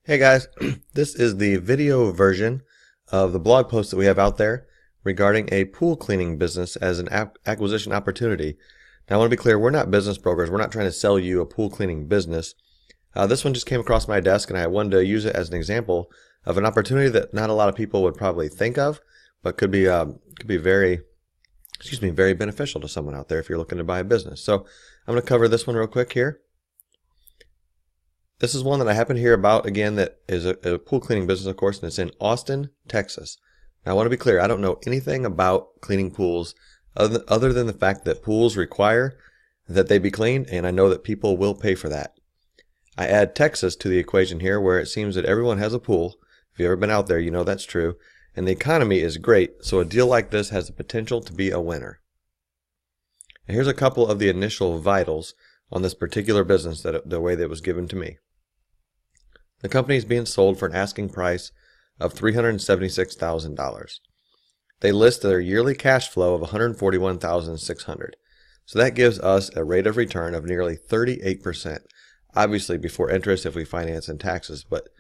Hey guys, this is the video version of the blog post that we have out there regarding a pool cleaning business as an acquisition opportunity. Now I want to be clear, we're not business brokers. We're not trying to sell you a pool cleaning business. This one just came across my desk and I wanted to use it as an example of an opportunity that not a lot of people would probably think of, but could be very beneficial to someone out there if you're looking to buy a business. So I'm going to cover this one real quick here. This is one that I happen to hear about, again, that is a pool cleaning business, of course, and it's in Austin, Texas. Now, I want to be clear, I don't know anything about cleaning pools other than the fact that pools require that they be cleaned, and I know that people will pay for that. I add Texas to the equation here, where it seems that everyone has a pool. If you've ever been out there, you know that's true. And the economy is great, so a deal like this has the potential to be a winner. And here's a couple of the initial vitals on this particular business, the way that it was given to me. The company is being sold for an asking price of $376,000. They list their yearly cash flow of $141,600. So that gives us a rate of return of nearly 38%. Obviously before interest if we finance and taxes, but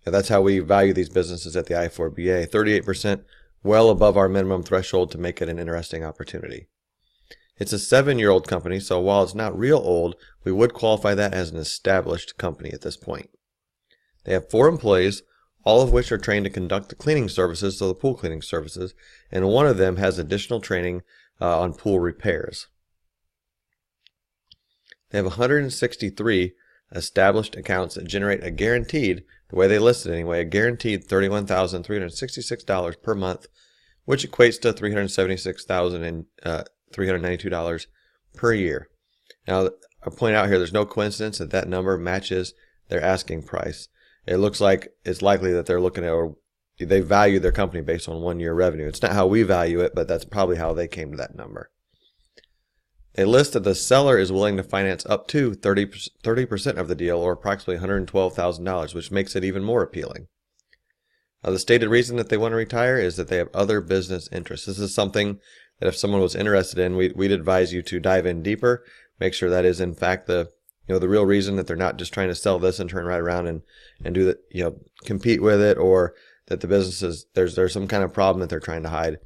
that's how we value these businesses at the I4BA. 38%, well above our minimum threshold to make it an interesting opportunity. It's a 7-year-old company, so while it's not real old, we would qualify that as an established company at this point. They have 4 employees, all of which are trained to conduct the cleaning services, so the pool cleaning services, and one of them has additional training on pool repairs. They have 163 established accounts that generate a guaranteed, the way they list it anyway, a guaranteed $31,366 per month, which equates to $376,392 per year. Now, I point out here, there's no coincidence that that number matches their asking price. It looks like it's likely that they're looking at, or they value their company based on 1-year revenue. It's not how we value it, but that's probably how they came to that number. They list that the seller is willing to finance up to 30% of the deal, or approximately $112,000, which makes it even more appealing. The stated reason that they want to retire is that they have other business interests. This is something that if someone was interested in, we'd advise you to dive in deeper, make sure that is in fact the real reason, that they're not just trying to sell this and turn right around and do that, compete with it, or that the business is, there's some kind of problem that they're trying to hide.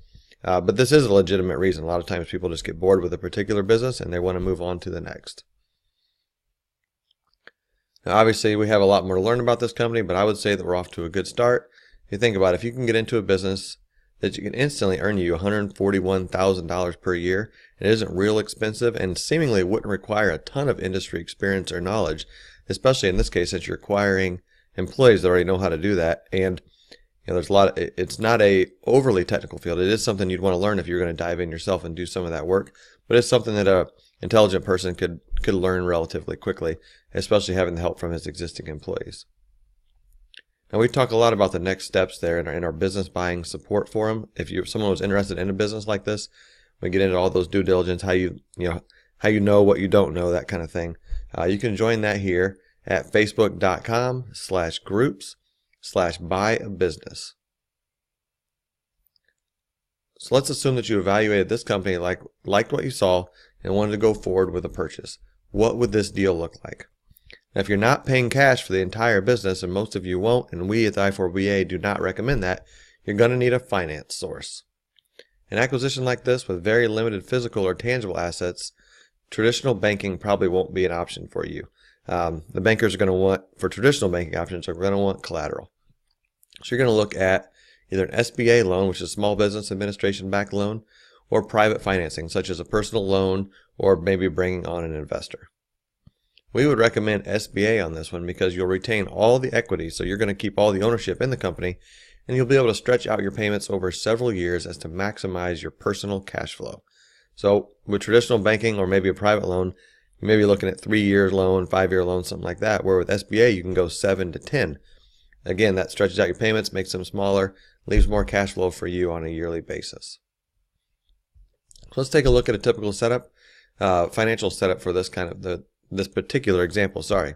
But this is a legitimate reason. A lot of times people just get bored with a particular business and they want to move on to the next. Now, obviously, we have a lot more to learn about this company, but I would say that we're off to a good start. If you think about it, if you can get into a business that you can instantly earn you $141,000 per year, it isn't real expensive and seemingly wouldn't require a ton of industry experience or knowledge, especially in this case that you're acquiring employees that already know how to do that. And there's a lot it's not a overly technical field. It is something you'd want to learn if you're going to dive in yourself and do some of that work, but it's something that a intelligent person could learn relatively quickly, especially having the help from his existing employees. Now, we talk a lot about the next steps there in our business buying support forum. If someone was interested in a business like this, we get into all those due diligence, how you know what you don't know, that kind of thing. You can join that here at facebook.com/groups/buy-a-business. So let's assume that you evaluated this company, liked what you saw, and wanted to go forward with a purchase. What would this deal look like? Now, if you're not paying cash for the entire business, and most of you won't, and we at the I4BA do not recommend that, you're going to need a finance source. An acquisition like this with very limited physical or tangible assets, traditional banking probably won't be an option for you. The bankers are going to want, for traditional banking options, are going to want collateral. So you're going to look at either an SBA loan, which is a small business administration backed loan, or private financing, such as a personal loan, or maybe bringing on an investor. We would recommend SBA on this one because you'll retain all the equity, so you're going to keep all the ownership in the company, and you'll be able to stretch out your payments over several years as to maximize your personal cash flow. So with traditional banking or maybe a private loan, you may be looking at 3-year loan, 5-year loan, something like that, where with SBA you can go 7 to 10. Again, that stretches out your payments, makes them smaller, leaves more cash flow for you on a yearly basis. So let's take a look at a typical setup, financial setup for this this particular example, And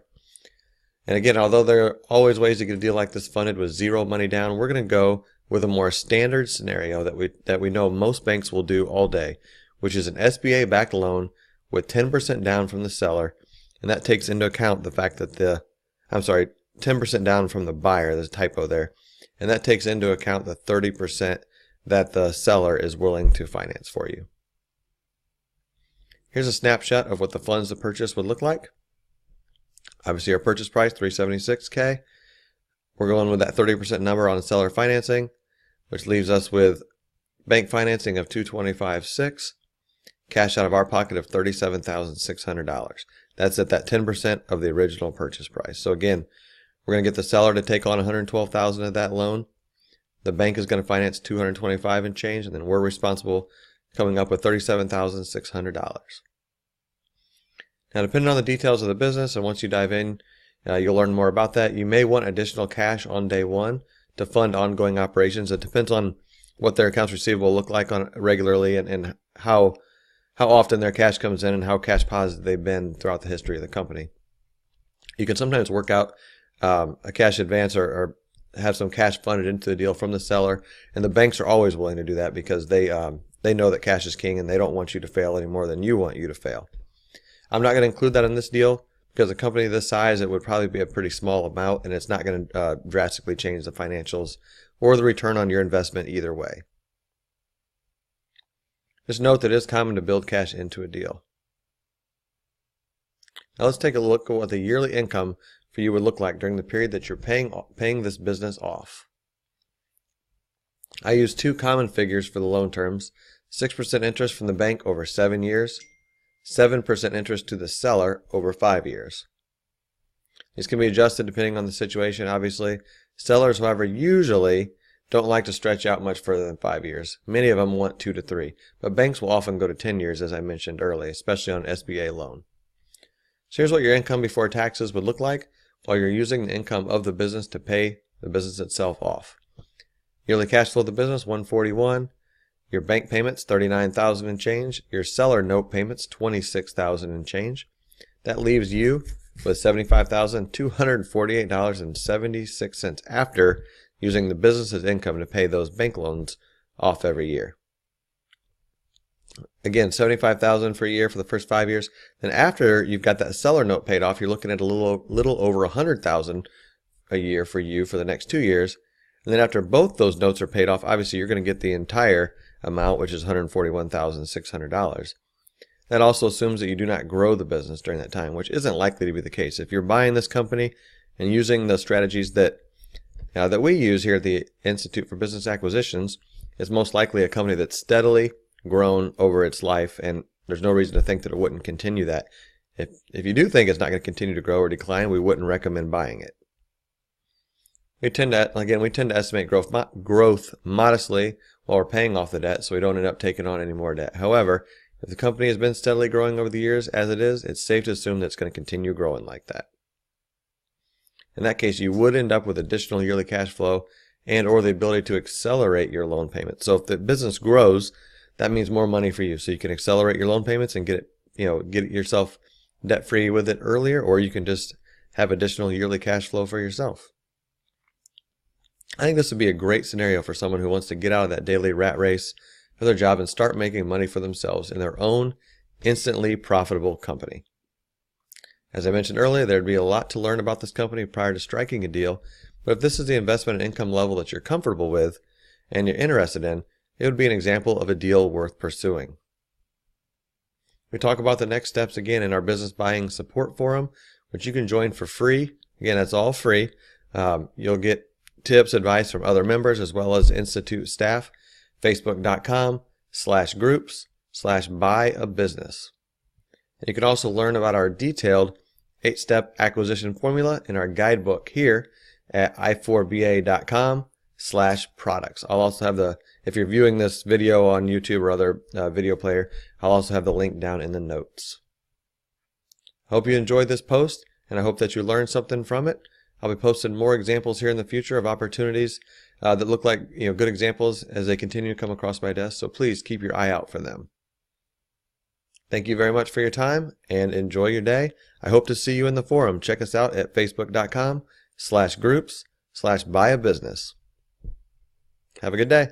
again, although there are always ways to get a deal like this funded with zero money down, we're going to go with a more standard scenario that we know most banks will do all day, which is an SBA backed loan with 10% down from the seller, and that takes into account the fact that 10% down from the buyer. There's a typo there. And that takes into account the 30% that the seller is willing to finance for you. Here's a snapshot of what the funds to purchase would look like. Obviously our purchase price, $376K. We're going with that 30% number on seller financing, which leaves us with bank financing of $225,600, cash out of our pocket of $37,600. That's at that 10% of the original purchase price. So again, we're going to get the seller to take on $112,000 of that loan. The bank is going to finance $225,000 and change, and then we're responsible coming up with $37,600. Now, depending on the details of the business, and once you dive in, you'll learn more about that. You may want additional cash on day one to fund ongoing operations. It depends on what their accounts receivable look like on regularly, and how often their cash comes in and how cash positive they've been throughout the history of the company. You can sometimes work out a cash advance or have some cash funded into the deal from the seller, and the banks are always willing to do that because they know that cash is king and they don't want you to fail any more than you want you to fail. I'm not going to include that in this deal because a company this size, it would probably be a pretty small amount, and it's not going to drastically change the financials or the return on your investment either way. Just note that it is common to build cash into a deal. Now let's take a look at what the yearly income for you would look like during the period that you're paying this business off. I use two common figures for the loan terms: 6% interest from the bank over 7 years, 7% interest to the seller over 5 years. These can be adjusted depending on the situation, obviously. Sellers, however, usually don't like to stretch out much further than 5 years. Many of them want 2 to 3, but banks will often go to 10 years, as I mentioned earlier, especially on an SBA loan. So here's what your income before taxes would look like while you're using the income of the business to pay the business itself off. Yearly cash flow of the business, $141,000. Your bank payments, $39,000 and change. Your seller note payments, $26,000 and change. That leaves you with $75,248.76 after using the business's income to pay those bank loans off every year. Again, $75,000 for a year for the first 5 years. Then after you've got that seller note paid off, you're looking at a little over $100,000 a year for you for the next 2 years. And then after both those notes are paid off, obviously you're going to get the entire amount, which is $141,600. That also assumes that you do not grow the business during that time, which isn't likely to be the case. If you're buying this company and using the strategies that we use here at the Institute for Business Acquisitions, it's most likely a company that's steadily grown over its life, and there's no reason to think that it wouldn't continue that. If you do think it's not going to continue to grow or decline, we wouldn't recommend buying it. We tend to estimate growth modestly while we're paying off the debt, so we don't end up taking on any more debt. However, if the company has been steadily growing over the years as it is, it's safe to assume that it's going to continue growing like that. In that case, you would end up with additional yearly cash flow and or the ability to accelerate your loan payments. So if the business grows, that means more money for you. So you can accelerate your loan payments and get yourself debt free with it earlier, or you can just have additional yearly cash flow for yourself. I think this would be a great scenario for someone who wants to get out of that daily rat race for their job and start making money for themselves in their own instantly profitable company. As I mentioned earlier, there'd be a lot to learn about this company prior to striking a deal, but if this is the investment and income level that you're comfortable with and you're interested in, it would be an example of a deal worth pursuing. We talk about the next steps again in our business buying support forum, which you can join for free. Again, that's all free. You'll get tips, advice from other members as well as Institute staff. Facebook.com/groups/buyabusiness. And you can also learn about our detailed 8-step acquisition formula in our guidebook here at i4ba.com/products. I'll also have if you're viewing this video on YouTube or other video player, I'll also have the link down in the notes. I hope you enjoyed this post, and I hope that you learned something from it. I'll be posting more examples here in the future of opportunities that look like good examples as they continue to come across my desk, so please keep your eye out for them. Thank you very much for your time and enjoy your day. I hope to see you in the forum. Check us out at facebook.com/groups/buyabusiness. Have a good day.